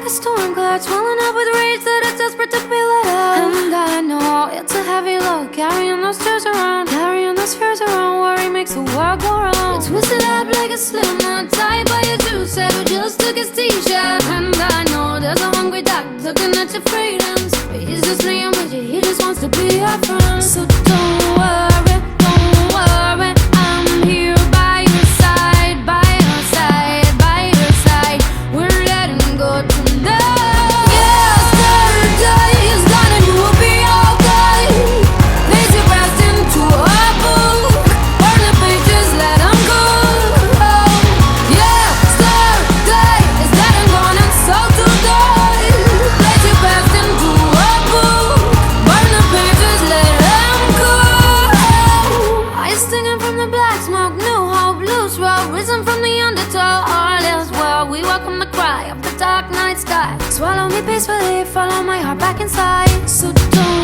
like a storm cloud, swelling up with rage that is desperate to be let out. And I know it's a heavy load, carrying those tears around, carrying those fears around. Worry makes the world go round. It's twisted up like a slim knot, tied by a juice head who just took his t-shirt. And I know there's a hungry dog looking at your freedoms, but he's just playing with you, he just wants to be your friend. So don't worry, I'm here by your side, by your side, by your side. We're letting go tonight. Yesterday is gone and you will be okay. Lace your past into a book, burn the pages, let them go. Yesterday is dead and gone, and so today. Lace your past into a book, burn the pages, let them go. Eyes stinging from the black smoke, new hope, loose rope, risen from the undertow. All is well, we welcome the cry of the dark night sky. Swallow me peacefully, follow my heart back inside. So don't